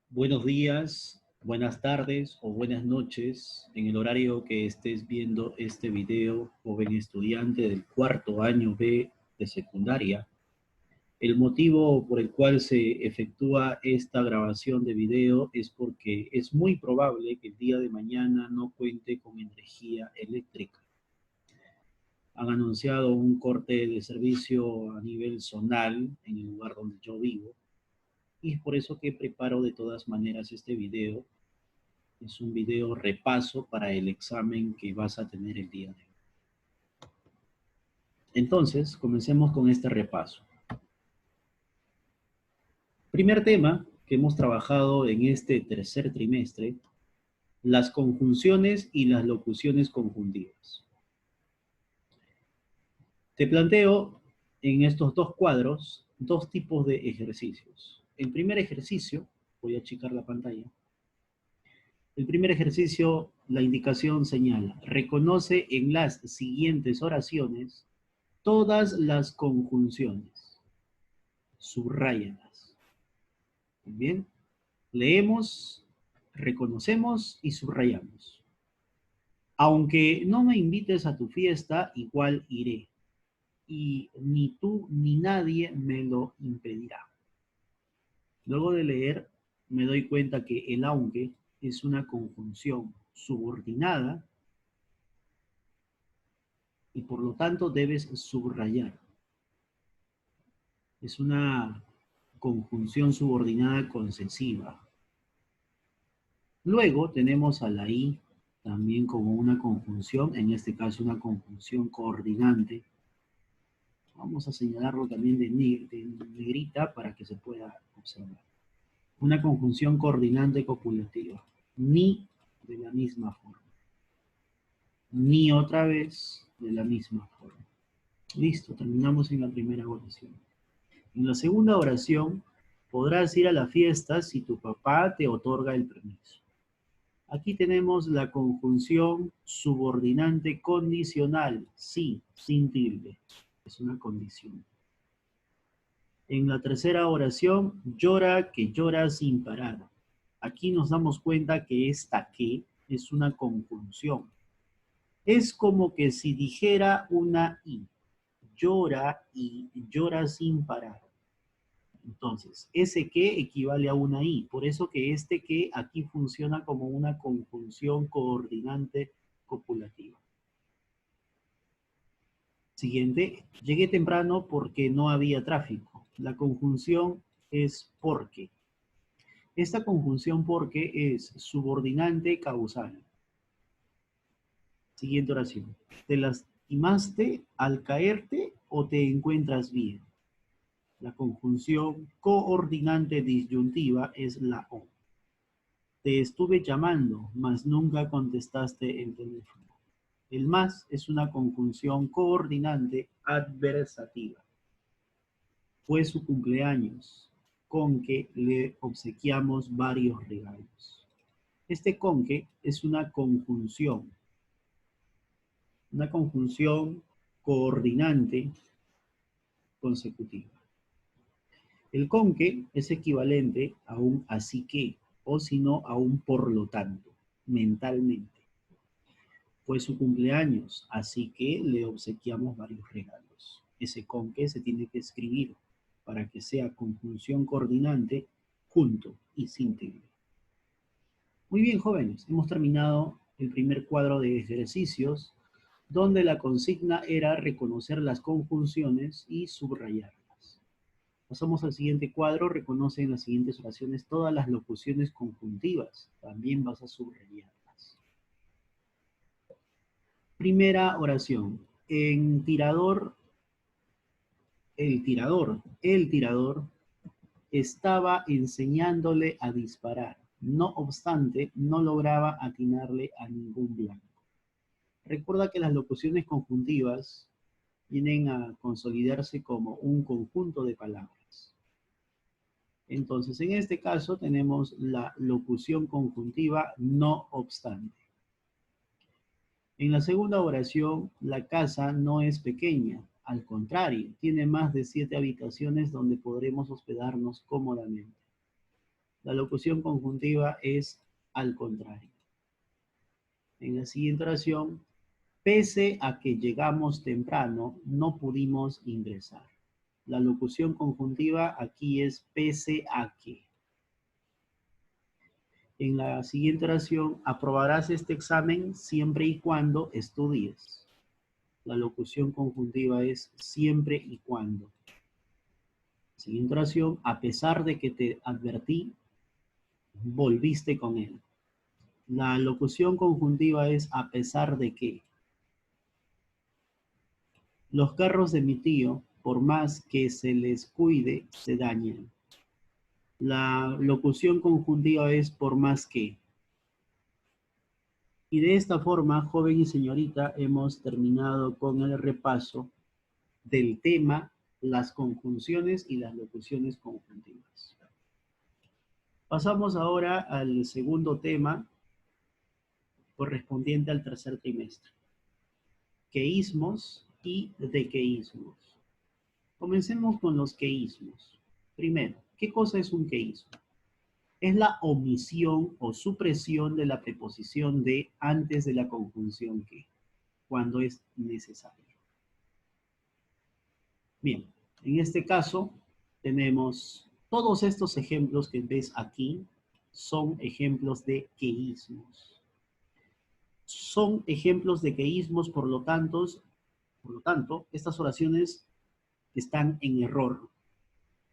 Buenos días, buenas tardes o buenas noches en el horario que estés viendo este video, joven estudiante del cuarto año B de secundaria. El motivo por el cual se efectúa esta grabación de video es porque es muy probable que el día de mañana no cuente con energía eléctrica. Han anunciado un corte de servicio a nivel zonal en el lugar donde yo vivo y es por eso que preparo de todas maneras este video. Es un video repaso para el examen que vas a tener el día de hoy. Entonces, comencemos con este repaso. Primer tema que hemos trabajado en este tercer trimestre, las conjunciones y las locuciones conjuntivas. Te planteo en estos dos cuadros dos tipos de ejercicios. El primer ejercicio, voy a achicar la pantalla. El primer ejercicio, la indicación señala, reconoce en las siguientes oraciones todas las conjunciones. Subráyalas. Bien, leemos, reconocemos y subrayamos. Aunque no me invites a tu fiesta, igual iré. Y ni tú ni nadie me lo impedirá. Luego de leer, me doy cuenta que el aunque es una conjunción subordinada y por lo tanto debes subrayar. Es una conjunción subordinada concesiva. Luego tenemos a la I también como una conjunción, en este caso una conjunción coordinante. Vamos a señalarlo también de negrita para que se pueda observar. Una conjunción coordinante copulativa. Ni de la misma forma. Ni otra vez de la misma forma. Listo, terminamos en la primera oración. En la segunda oración, podrás ir a la fiesta si tu papá te otorga el permiso. Aquí tenemos la conjunción subordinante condicional, sí, sin tilde. Es una condición. En la tercera oración, llora que llora sin parar. Aquí nos damos cuenta que esta que es una conjunción. Es como que si dijera una i. Llora y llora sin parar. Entonces, ese que equivale a una i. Por eso que este que aquí funciona como una conjunción coordinante copulativa. Siguiente, llegué temprano porque no había tráfico. La conjunción es porque. Esta conjunción porque es subordinante causal. Siguiente oración. ¿Te lastimaste al caerte o te encuentras bien? La conjunción coordinante disyuntiva es la O. Te estuve llamando, mas nunca contestaste el teléfono. El más es una conjunción coordinante adversativa. Fue su cumpleaños, con que le obsequiamos varios regalos. Este con que es una conjunción coordinante consecutiva. El con que es equivalente a un así que, o si no a un por lo tanto, mentalmente. Fue su cumpleaños, así que le obsequiamos varios regalos. Ese con que se tiene que escribir para que sea conjunción coordinante junto y sin tilde. Muy bien, jóvenes, hemos terminado el primer cuadro de ejercicios, donde la consigna era reconocer las conjunciones y subrayarlas. Pasamos al siguiente cuadro, reconoce en las siguientes oraciones todas las locuciones conjuntivas. También vas a subrayarlas. Primera oración. En tirador, el tirador estaba enseñándole a disparar. No obstante, no lograba atinarle a ningún blanco. Recuerda que las locuciones conjuntivas vienen a consolidarse como un conjunto de palabras. Entonces, en este caso tenemos la locución conjuntiva no obstante. En la segunda oración, la casa no es pequeña, al contrario, tiene más de 7 habitaciones donde podremos hospedarnos cómodamente. La locución conjuntiva es al contrario. En la siguiente oración, pese a que llegamos temprano, no pudimos ingresar. La locución conjuntiva aquí es pese a que. En la siguiente oración, aprobarás este examen siempre y cuando estudies. La locución conjuntiva es siempre y cuando. Siguiente oración, a pesar de que te advertí, volviste con él. La locución conjuntiva es a pesar de que. Los carros de mi tío, por más que se les cuide, se dañan. La locución conjuntiva es por más que. Y de esta forma, joven y señorita, hemos terminado con el repaso del tema, las conjunciones y las locuciones conjuntivas. Pasamos ahora al segundo tema correspondiente al tercer trimestre. Queísmos y dequeísmos. Comencemos con los queísmos. Primero, ¿qué cosa es un queísmo? Es la omisión o supresión de la preposición de antes de la conjunción que, cuando es necesario. Bien, en este caso tenemos todos estos ejemplos que ves aquí son ejemplos de queísmos. Son ejemplos de queísmos, por lo tanto, estas oraciones están en error,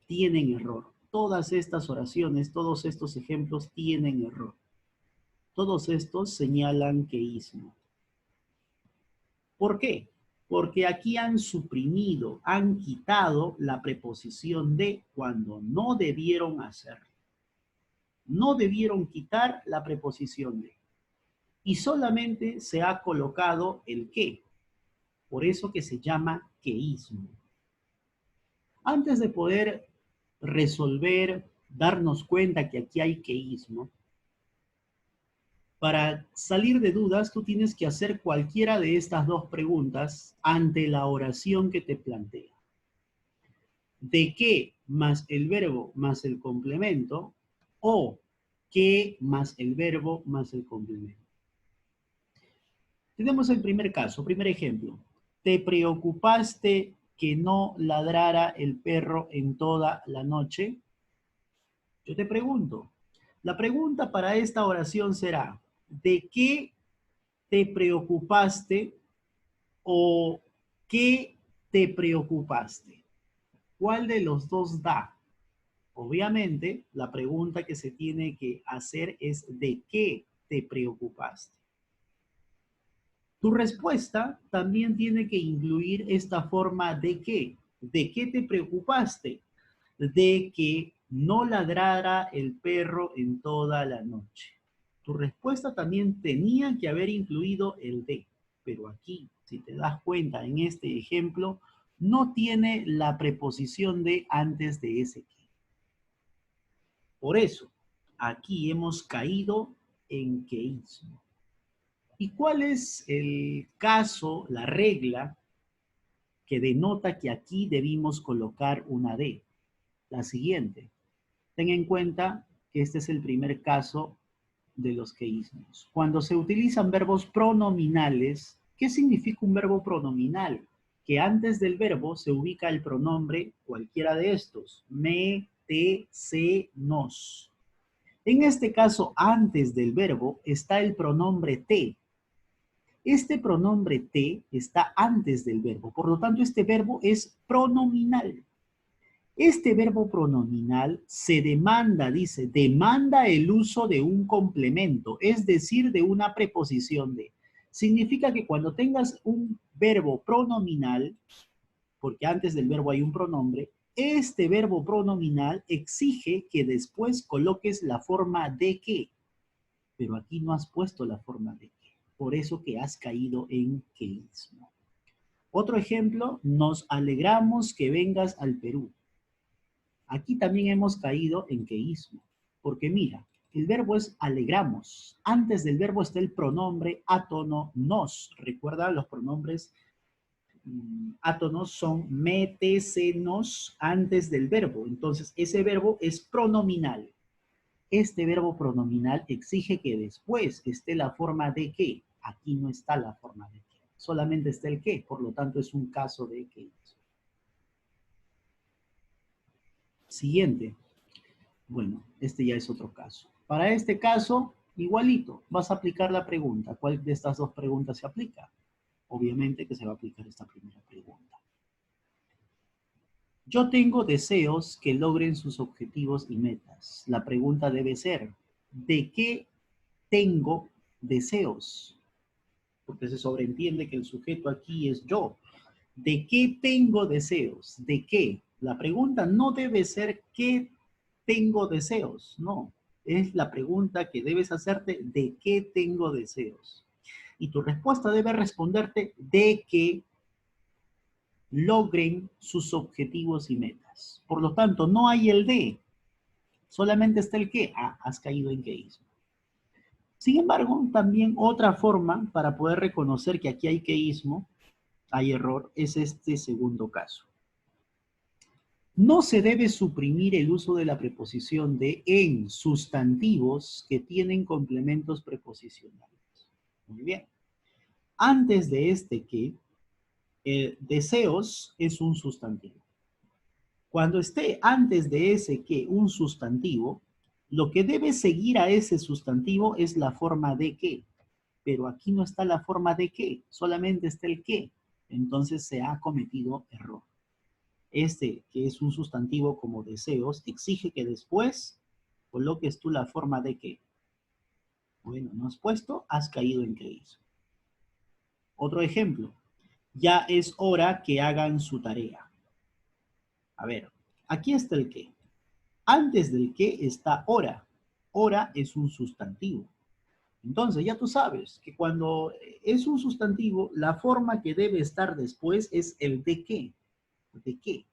tienen error. Todas estas oraciones, todos estos ejemplos tienen error. Todos estos señalan queísmo. ¿Por qué? Porque aquí han suprimido, han quitado la preposición de cuando no debieron hacerlo. No debieron quitar la preposición de. Y solamente se ha colocado el que. Por eso que se llama queísmo. Antes de poder resolver, darnos cuenta que aquí hay queísmo, para salir de dudas, tú tienes que hacer cualquiera de estas dos preguntas ante la oración que te plantea. ¿De qué más el verbo más el complemento? ¿O qué más el verbo más el complemento? Tenemos el primer caso, primer ejemplo. ¿Te preocupaste que no ladrara el perro en toda la noche? Yo te pregunto, la pregunta para esta oración será, ¿de qué te preocupaste o qué te preocupaste? ¿Cuál de los dos da? Obviamente, la pregunta que se tiene que hacer es ¿de qué te preocupaste? Tu respuesta también tiene que incluir esta forma de qué. ¿De qué te preocupaste? De que no ladrara el perro en toda la noche. Tu respuesta también tenía que haber incluido el de, pero aquí, si te das cuenta en este ejemplo, no tiene la preposición de antes de ese que. Por eso, aquí hemos caído en queísmo. ¿Y cuál es el caso, la regla que denota que aquí debimos colocar una D? La siguiente. Ten en cuenta que este es el primer caso de los queísmos. Cuando se utilizan verbos pronominales, ¿qué significa un verbo pronominal? Que antes del verbo se ubica el pronombre cualquiera de estos. Me, te, se, nos. En este caso, antes del verbo está el pronombre te. Este pronombre te está antes del verbo. Por lo tanto, este verbo es pronominal. Este verbo pronominal se demanda, dice, demanda el uso de un complemento, es decir, de una preposición de. Significa que cuando tengas un verbo pronominal, porque antes del verbo hay un pronombre, este verbo pronominal exige que después coloques la forma de que, pero aquí no has puesto la forma de que, por eso que has caído en queísmo. Otro ejemplo, nos alegramos que vengas al Perú. Aquí también hemos caído en queísmo, porque mira, el verbo es alegramos. Antes del verbo está el pronombre átono nos. Recuerda, los pronombres átonos son me, te, se, nos antes del verbo. Entonces, ese verbo es pronominal. Este verbo pronominal exige que después esté la forma de que. Aquí no está la forma de que. Solamente está el que, por lo tanto es un caso de que. Siguiente. Bueno, este ya es otro caso. Para este caso, igualito, vas a aplicar la pregunta. ¿Cuál de estas dos preguntas se aplica? Obviamente que se va a aplicar esta primera pregunta. Yo tengo deseos que logren sus objetivos y metas. La pregunta debe ser, ¿de qué tengo deseos? Porque se sobreentiende que el sujeto aquí es yo. ¿De qué tengo deseos? ¿De qué? La pregunta no debe ser ¿qué tengo deseos? No, es la pregunta que debes hacerte ¿de qué tengo deseos? Y tu respuesta debe responderte de que logren sus objetivos y metas. Por lo tanto, no hay el de, solamente está el que. Ah, has caído en queísmo. Sin embargo, también otra forma para poder reconocer que aquí hay queísmo, hay error, es este segundo caso. No se debe suprimir el uso de la preposición de en sustantivos que tienen complementos preposicionales. Muy bien. Antes de este que, deseos es un sustantivo. Cuando esté antes de ese que un sustantivo, lo que debe seguir a ese sustantivo es la forma de que. Pero aquí no está la forma de que, solamente está el que. Entonces se ha cometido error. Este, que es un sustantivo como deseos, exige que después coloques tú la forma de que. Bueno, no has puesto, has caído en que hizo. Otro ejemplo. Ya es hora que hagan su tarea. A ver, aquí está el que. Antes del que está hora. Hora es un sustantivo. Entonces, ya tú sabes que cuando es un sustantivo, la forma que debe estar después es el de qué. ¿De qué?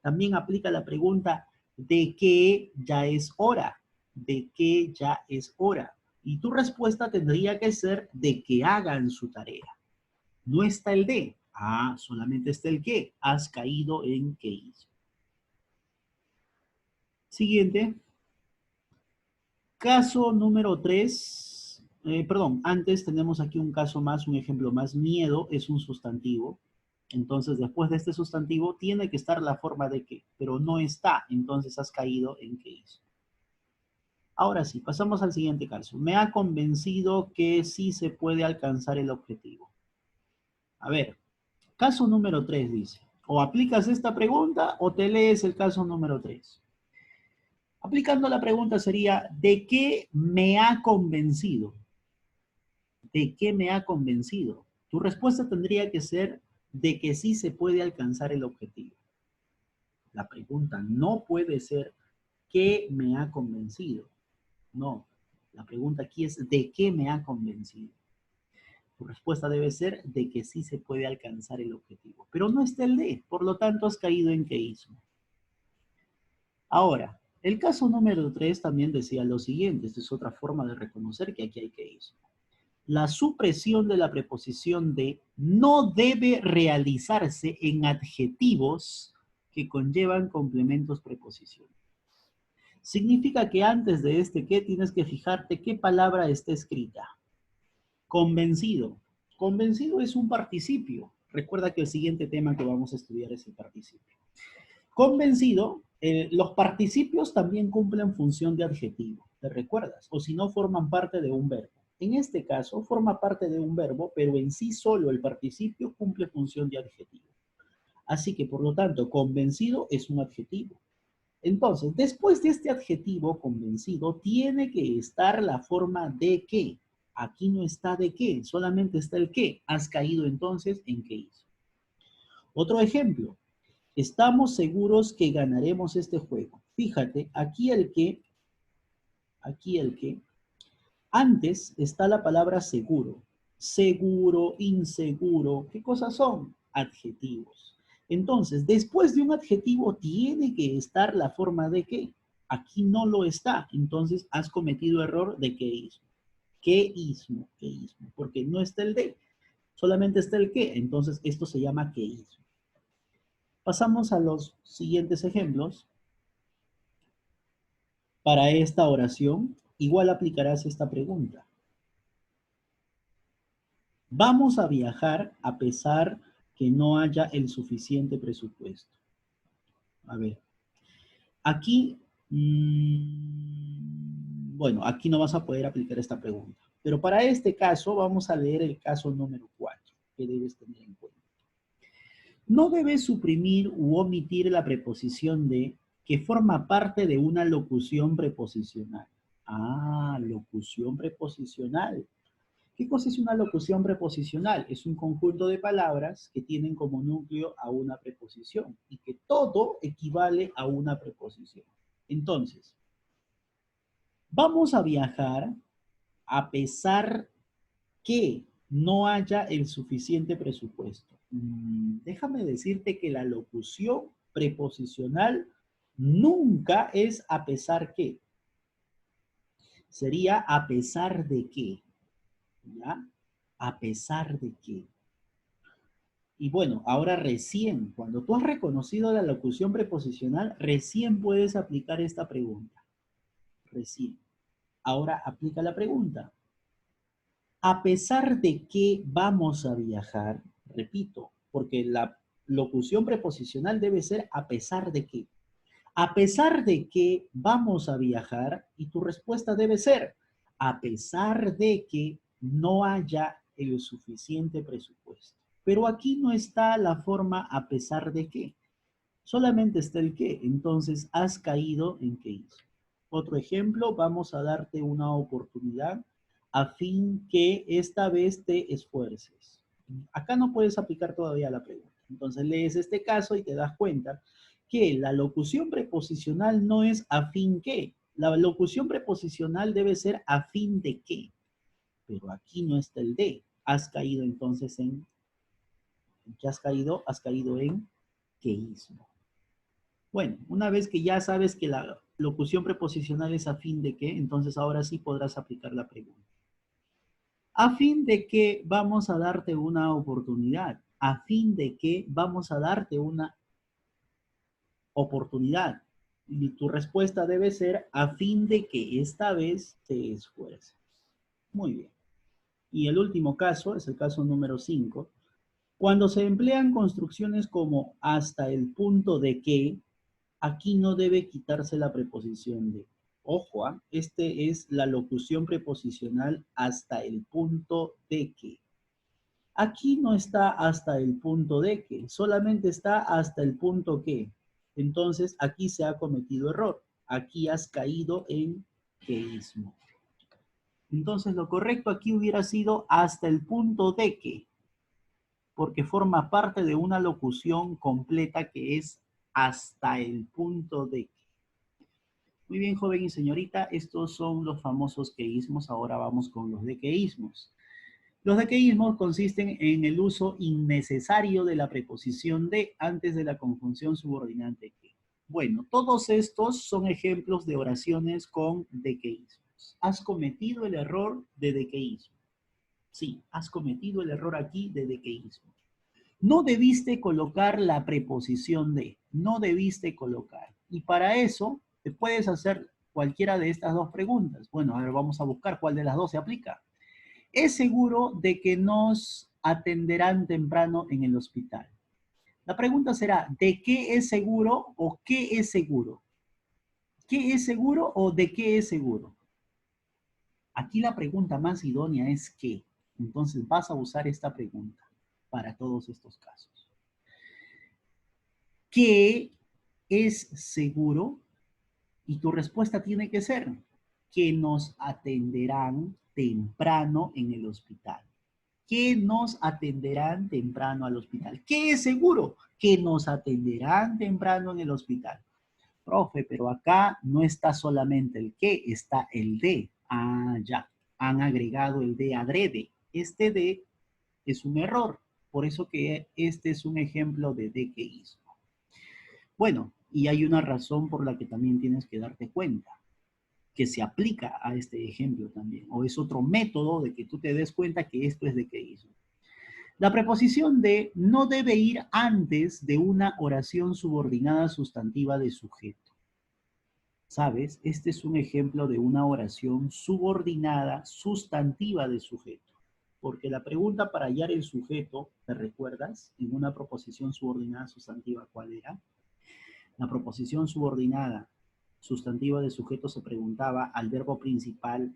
También aplica la pregunta ¿de qué ya es hora? ¿De qué ya es hora? Y tu respuesta tendría que ser de que hagan su tarea. No está el de. Ah, solamente está el que. Has caído en que hizo. Siguiente. Caso número 3. Perdón, antes tenemos aquí un caso más, un ejemplo más. Miedo es un sustantivo. Entonces, después de este sustantivo, tiene que estar la forma de que, pero no está. Entonces, has caído en que hizo. Ahora sí, pasamos al siguiente caso. Me ha convencido que sí se puede alcanzar el objetivo. A ver, caso número 3 dice, o aplicas esta pregunta o te lees el caso número 3. Aplicando la pregunta sería, ¿de qué me ha convencido? ¿De qué me ha convencido? Tu respuesta tendría que ser de que sí se puede alcanzar el objetivo. La pregunta no puede ser ¿qué me ha convencido? No, la pregunta aquí es ¿de qué me ha convencido? Tu respuesta debe ser de que sí se puede alcanzar el objetivo. Pero no está el de, por lo tanto has caído en que hizo. Ahora, el caso número 3 también decía lo siguiente. Esta es otra forma de reconocer que aquí hay que hizo. La supresión de la preposición de no debe realizarse en adjetivos que conllevan complementos preposicionales. Significa que antes de este que tienes que fijarte qué palabra está escrita. Convencido. Convencido es un participio. Recuerda que el siguiente tema que vamos a estudiar es el participio. Convencido, los participios también cumplen función de adjetivo. ¿Te recuerdas? O si no, forman parte de un verbo. En este caso, forma parte de un verbo, pero en sí solo el participio cumple función de adjetivo. Así que, por lo tanto, convencido es un adjetivo. Entonces, después de este adjetivo convencido, tiene que estar la forma de que. Aquí no está de qué, solamente está el qué. Has caído entonces en qué hizo. Otro ejemplo. Estamos seguros que ganaremos este juego. Fíjate, aquí el que, antes está la palabra seguro. Seguro, inseguro, ¿qué cosas son? Adjetivos. Entonces, después de un adjetivo tiene que estar la forma de qué. Aquí no lo está, entonces has cometido error de qué hizo. ¿Qué hizo? ¿Qué hizo? Porque no está el de, solamente está el qué, entonces esto se llama qué hizo. Pasamos a los siguientes ejemplos. para esta oración, igual aplicarás esta pregunta. Vamos a viajar a pesar que no haya el suficiente presupuesto. A ver, aquí, bueno, aquí no vas a poder aplicar esta pregunta. Pero para este caso vamos a leer el caso número 4, que debes tener en cuenta. No debes suprimir u omitir la preposición de que forma parte de una locución preposicional. Ah, locución preposicional. ¿Qué cosa es una locución preposicional? Es un conjunto de palabras que tienen como núcleo a una preposición y que todo equivale a una preposición. Entonces, vamos a viajar a pesar que no haya el suficiente presupuesto. Déjame decirte que la locución preposicional nunca es a pesar que. Sería a pesar de que. ¿Ya? A pesar de que. Y bueno, ahora recién, cuando tú has reconocido la locución preposicional, recién puedes aplicar esta pregunta. Recién. Ahora aplica la pregunta. A pesar de que vamos a viajar, repito, porque la locución preposicional debe ser a pesar de que. A pesar de que vamos a viajar, y tu respuesta debe ser a pesar de que no haya el suficiente presupuesto. Pero aquí no está la forma a pesar de que. Solamente está el que. Entonces has caído en qué hizo. Otro ejemplo, vamos a darte una oportunidad a fin que esta vez te esfuerces. Acá no puedes aplicar todavía la pregunta. Entonces lees este caso y te das cuenta que la locución preposicional no es a fin que. La locución preposicional debe ser a fin de qué. Pero aquí no está el de. Has caído entonces en... ¿Qué has caído? Has caído en queísmo. Bueno, una vez que ya sabes que la locución preposicional es a fin de qué, entonces ahora sí podrás aplicar la pregunta. A fin de que vamos a darte una oportunidad. A fin de que vamos a darte una oportunidad. Y tu respuesta debe ser a fin de que esta vez te esfuerces. Muy bien. Y el último caso es el caso número 5. Cuando se emplean construcciones como hasta el punto de que, aquí no debe quitarse la preposición de. Ojo, este es la locución preposicional hasta el punto de que. Aquí no está hasta el punto de que, solamente está hasta el punto que. Entonces, aquí se ha cometido error. Aquí has caído en queísmo. Entonces, lo correcto aquí hubiera sido hasta el punto de que, porque forma parte de una locución completa que es hasta el punto de que. Muy bien, joven y señorita, estos son los famosos queísmos. Ahora vamos con los dequeísmos. Los dequeísmos consisten en el uso innecesario de la preposición de antes de la conjunción subordinante que. Bueno, todos estos son ejemplos de oraciones con dequeísmos. Has cometido el error de dequeísmo. Sí, has cometido el error aquí de dequeísmo. No debiste colocar la preposición de. No debiste colocar. Y para eso te puedes hacer cualquiera de estas dos preguntas. Bueno, a ver, vamos a buscar cuál de las dos se aplica. ¿Es seguro de que nos atenderán temprano en el hospital? La pregunta será, ¿de qué es seguro o qué es seguro? ¿Qué es seguro o de qué es seguro? Aquí la pregunta más idónea es ¿qué? Entonces vas a usar esta pregunta para todos estos casos. ¿Qué es seguro? Y tu respuesta tiene que ser que nos atenderán temprano en el hospital. Que nos atenderán temprano al hospital. ¿Qué es seguro? Que nos atenderán temprano en el hospital. Profe, pero acá no está solamente el que, está el de. Ah, ya. Han agregado el de adrede. Este de es un error. Por eso que este es un ejemplo de dequeísmo. Bueno, y hay una razón por la que también tienes que darte cuenta, que se aplica a este ejemplo también, o es otro método de que tú te des cuenta que esto es dequeísmo. La preposición de no debe ir antes de una oración subordinada sustantiva de sujeto. ¿Sabes? Este es un ejemplo de una oración subordinada sustantiva de sujeto. Porque la pregunta para hallar el sujeto, ¿te recuerdas? En una proposición subordinada sustantiva, ¿cuál era? La proposición subordinada sustantiva de sujeto se preguntaba al verbo principal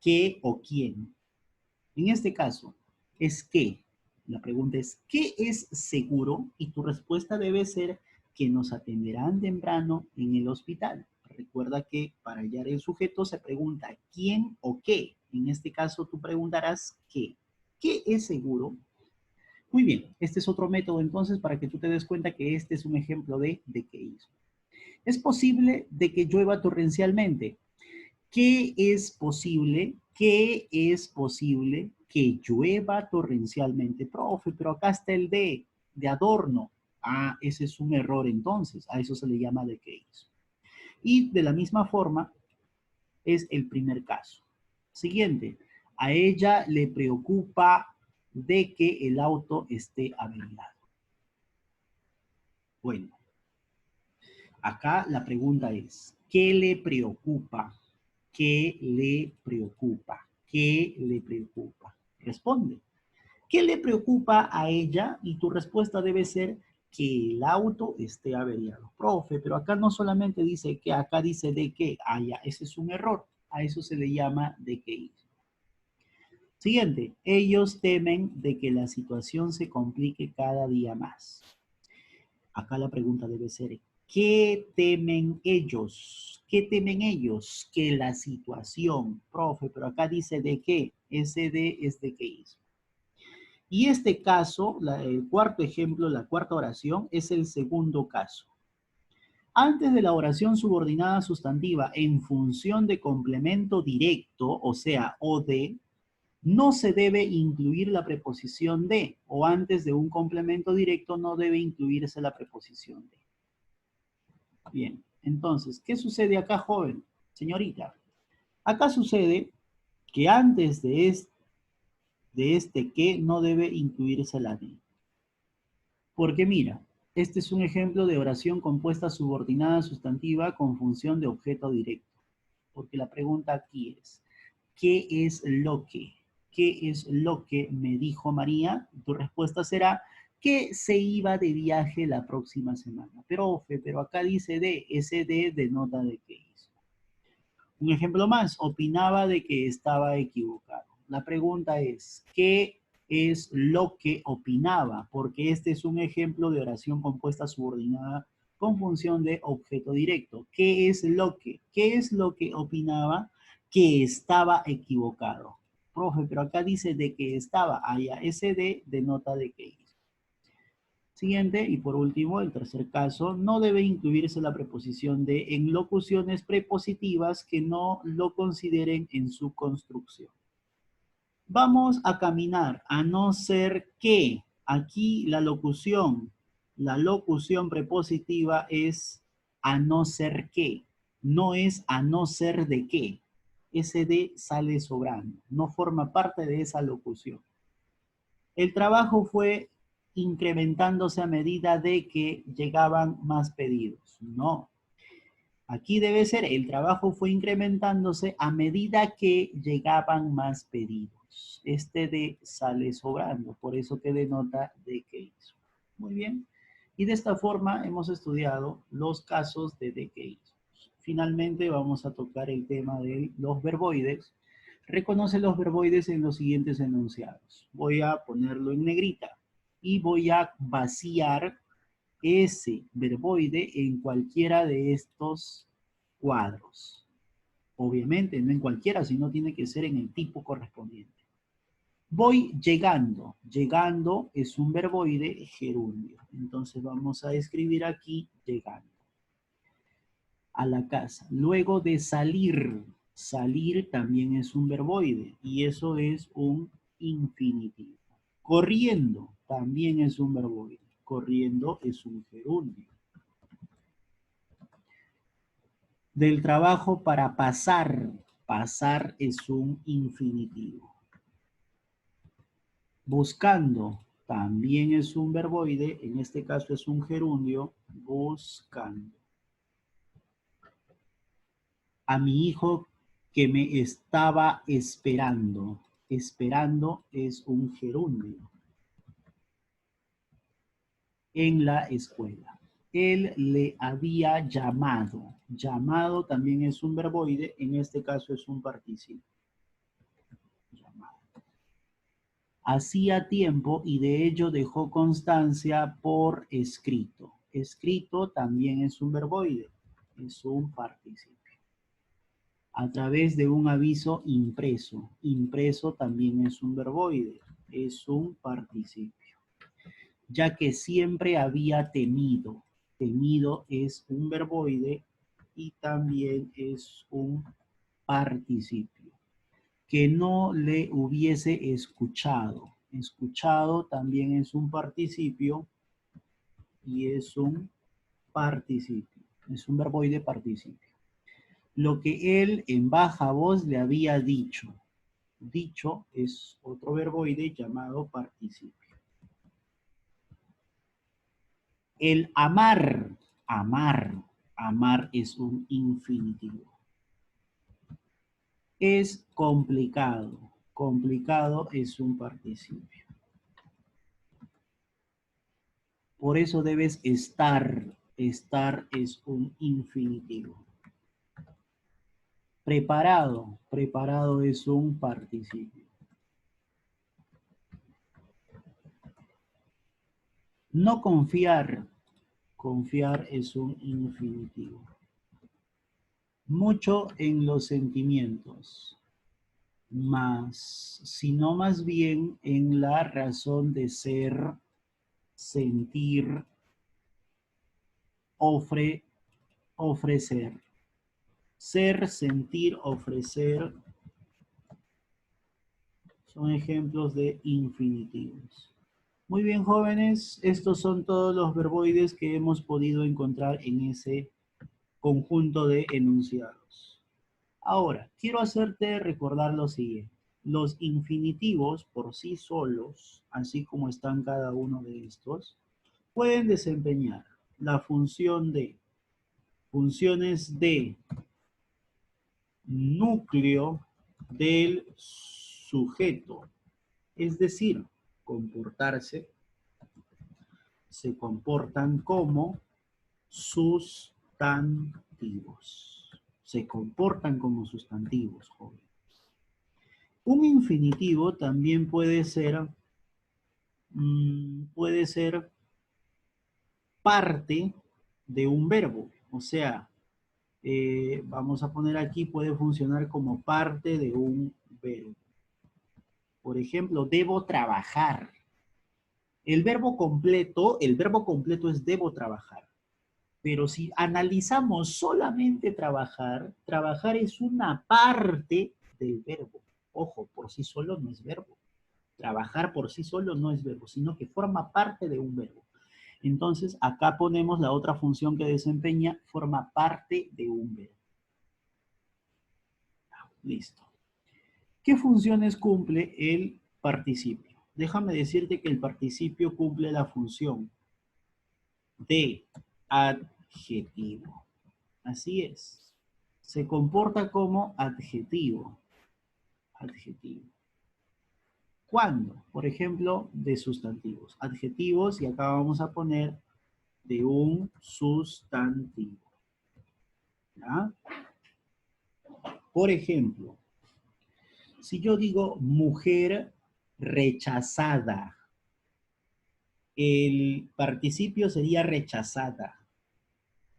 ¿qué o quién? En este caso, es qué. La pregunta es, ¿qué es seguro? Y tu respuesta debe ser que nos atenderán temprano en el hospital. Recuerda que para hallar el sujeto se pregunta quién o qué. En este caso tú preguntarás qué. ¿Qué es seguro? Muy bien, este es otro método entonces para que tú te des cuenta que este es un ejemplo de qué hizo. Es posible de que llueva torrencialmente. ¿Qué es posible? ¿Qué es posible que llueva torrencialmente? Profe, pero acá está el de adorno. Ah, ese es un error entonces. A eso se le llama de qué hizo. Y de la misma forma es el primer caso. Siguiente. A ella le preocupa de que el auto esté averiado. Bueno, acá la pregunta es, ¿qué le preocupa? ¿Qué le preocupa? ¿Qué le preocupa? Responde. ¿Qué le preocupa a ella? Y tu respuesta debe ser que el auto esté averiado. Profe, pero acá no solamente dice que, acá dice de qué. Ah, ya, ese es un error. A eso se le llama de qué hizo. Siguiente. Ellos temen de que la situación se complique cada día más. Acá la pregunta debe ser, ¿qué temen ellos? ¿Qué temen ellos? Que la situación, profe, pero acá dice de qué, ese de es de qué hizo. Y este caso, el cuarto ejemplo, la cuarta oración, es el segundo caso. Antes de la oración subordinada sustantiva en función de complemento directo, o sea, o de, no se debe incluir la preposición de, o antes de un complemento directo no debe incluirse la preposición de. Bien, entonces, ¿qué sucede acá, joven? Señorita, acá sucede que antes de este que no debe incluirse la de. Porque mira, este es un ejemplo de oración compuesta subordinada sustantiva con función de objeto directo. Porque la pregunta aquí es, ¿qué es lo que? ¿Qué es lo que me dijo María? Tu respuesta será que se iba de viaje la próxima semana. Pero acá dice de, ese de denota de qué hizo. Un ejemplo más, opinaba de que estaba equivocado. La pregunta es, ¿qué es lo que opinaba? Porque este es un ejemplo de oración compuesta subordinada con función de objeto directo. ¿Qué es lo que? ¿Qué es lo que opinaba? Que estaba equivocado. Profe, pero acá dice de que estaba. Allá, ese de denota de qué hizo. Siguiente, y por último, el tercer caso, no debe incluirse la preposición de en locuciones prepositivas que no lo consideren en su construcción. Vamos a caminar, a no ser que aquí la locución prepositiva es a no ser que, no es a no ser de qué. Ese de sale sobrando, no forma parte de esa locución. El trabajo fue incrementándose a medida de que llegaban más pedidos. No. Aquí debe ser, el trabajo fue incrementándose a medida que llegaban más pedidos. Este de sale sobrando, por eso que denota de qué hizo. Muy bien. Y de esta forma hemos estudiado los casos de qué hizo. Finalmente vamos a tocar el tema de los verboides. Reconoce los verboides en los siguientes enunciados. Voy a ponerlo en negrita y voy a vaciar ese verboide en cualquiera de estos cuadros. Obviamente, no en cualquiera, sino tiene que ser en el tipo correspondiente. Voy llegando. Llegando es un verboide gerundio. Entonces vamos a escribir aquí llegando. A la casa. Luego de salir. Salir también es un verboide y eso es un infinitivo. Corriendo también es un verboide. Corriendo es un gerundio. Del trabajo para pasar. Pasar es un infinitivo. Buscando también es un verboide. En este caso es un gerundio. Buscando. a mi hijo que me estaba esperando. Esperando es un gerundio. En la escuela. Él le había llamado. Llamado también es un verboide, en este caso es un participio. Llamado. Hacía tiempo y de ello dejó constancia por escrito. Escrito también es un verboide, es un participio. A través de un aviso impreso. Impreso también es un verboide, es un participio. Ya que siempre había temido. Temido es un verboide y también es un participio. Que no le hubiese escuchado. Escuchado también es un participio y es un participio. Es un verboide participio. Lo que él en baja voz le había dicho. Dicho es otro verboide llamado participio. El amar, amar, amar es un infinitivo. Es complicado, complicado es un participio. Por eso debes estar, estar es un infinitivo. Preparado, preparado es un participio. No confiar, confiar es un infinitivo. Mucho en los sentimientos, más, sino más bien en la razón de ser, sentir, ofrecer. Ser, sentir, ofrecer son ejemplos de infinitivos. Muy bien, jóvenes, estos son todos los verboides que hemos podido encontrar en ese conjunto de enunciados. Ahora, quiero hacerte recordar lo siguiente. Los infinitivos por sí solos, así como están cada uno de estos, pueden desempeñar la función de funciones de núcleo del sujeto, es decir, comportarse, se comportan como sustantivos. Se comportan como sustantivos, jóvenes. Un infinitivo también puede ser parte de un verbo. O sea, vamos a poner aquí, puede funcionar como parte de un verbo. Por ejemplo, debo trabajar. El verbo completo es debo trabajar. Pero si analizamos solamente trabajar, trabajar es una parte del verbo. Ojo, por sí solo no es verbo. Trabajar por sí solo no es verbo, sino que forma parte de un verbo. Entonces, acá ponemos la otra función que desempeña, forma parte de un verbo. Listo. ¿Qué funciones cumple el participio? Déjame decirte que el participio cumple la función de adjetivo. Así es. Se comporta como adjetivo. Adjetivo. ¿Cuándo? Por ejemplo, de sustantivos. Adjetivos y acá vamos a poner de un sustantivo. ¿Ya? Por ejemplo, si yo digo mujer rechazada, el participio sería rechazada.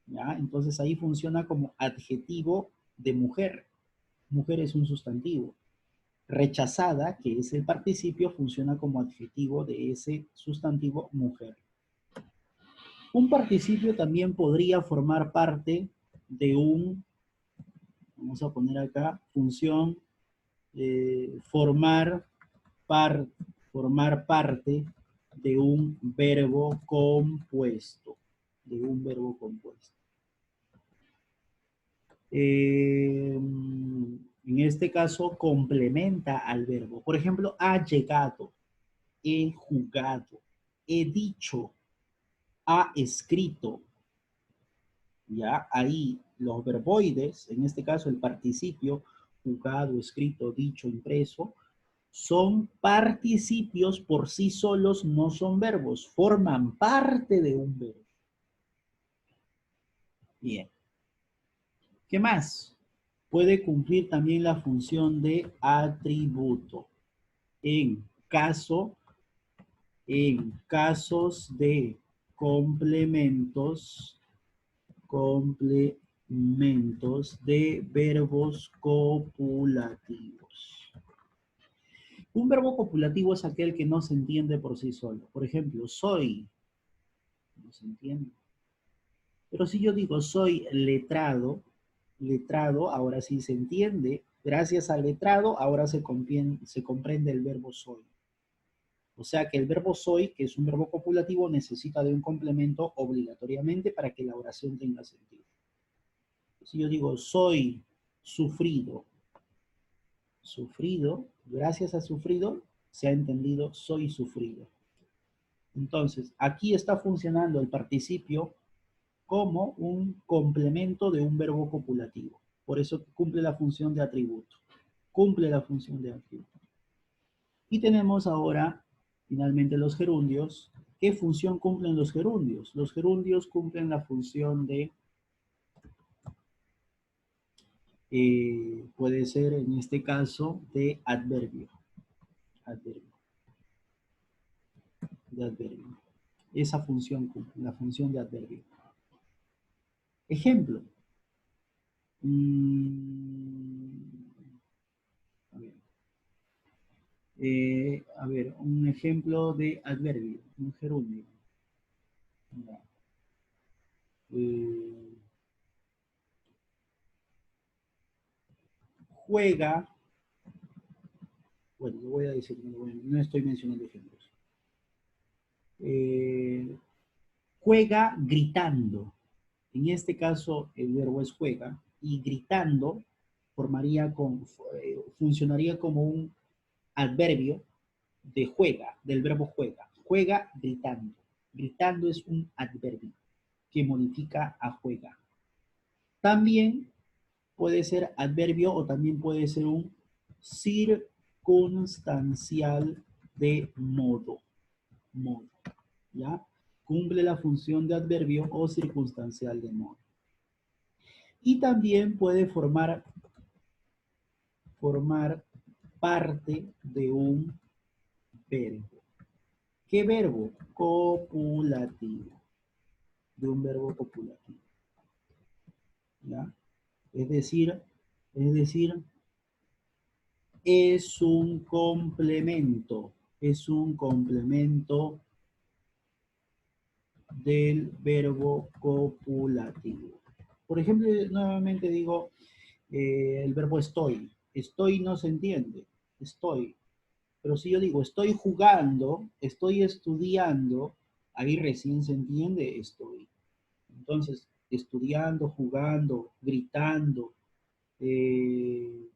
¿Ya? Entonces ahí funciona como adjetivo de mujer. Mujer es un sustantivo. Rechazada, que es el participio, funciona como adjetivo de ese sustantivo mujer. Un participio también podría formar parte de un, vamos a poner acá, función, formar parte de un verbo compuesto. De un verbo compuesto. En este caso, complementa al verbo. Por ejemplo, ha llegado, he jugado, he dicho, ha escrito. Ya, ahí los verboides, en este caso el participio, jugado, escrito, dicho, impreso, son participios por sí solos, no son verbos, forman parte de un verbo. Bien. ¿Qué más? Puede cumplir también la función de atributo. En casos de complementos de verbos copulativos. Un verbo copulativo es aquel que no se entiende por sí solo. Por ejemplo, soy, no se entiende. Pero si yo digo soy letrado, letrado ahora sí se entiende. Gracias al letrado ahora se comprende el verbo soy. O sea que el verbo soy, que es un verbo copulativo, necesita de un complemento obligatoriamente para que la oración tenga sentido. Si yo digo soy sufrido, sufrido, gracias a sufrido, se ha entendido soy sufrido. Entonces, aquí está funcionando el participio como un complemento de un verbo copulativo. Por eso cumple la función de atributo. Cumple la función de atributo. Y tenemos ahora, finalmente, los gerundios. ¿Qué función cumplen los gerundios? Los gerundios cumplen la función de, puede ser en este caso, de adverbio. Adverbio. De adverbio. Esa función cumple, la función de adverbio. Ejemplo. A ver, un ejemplo de adverbio, un gerundio. Juega, bueno, lo voy a decir, no estoy mencionando ejemplos. Juega gritando. En este caso, el verbo es juega, y gritando funcionaría como un adverbio de juega, del verbo juega. Juega gritando. Gritando es un adverbio que modifica a juega. También puede ser adverbio o también puede ser un circunstancial de modo. Modo, ¿ya? Cumple la función de adverbio o circunstancial de modo. Y también puede formar parte de un verbo. ¿Qué verbo? Copulativo. De un verbo copulativo. ¿Ya? Es decir, es un complemento del verbo copulativo. Por ejemplo, nuevamente digo el verbo estoy. Estoy no se entiende, estoy. Pero si yo digo estoy jugando, estoy estudiando, ahí recién se entiende estoy. Entonces, estudiando, jugando, gritando,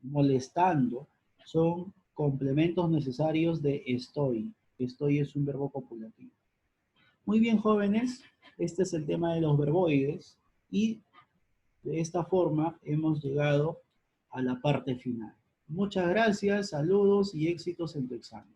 molestando, son complementos necesarios de estoy. Estoy es un verbo copulativo. Muy bien, jóvenes, este es el tema de los verboides y de esta forma hemos llegado a la parte final. Muchas gracias, saludos y éxitos en tu examen.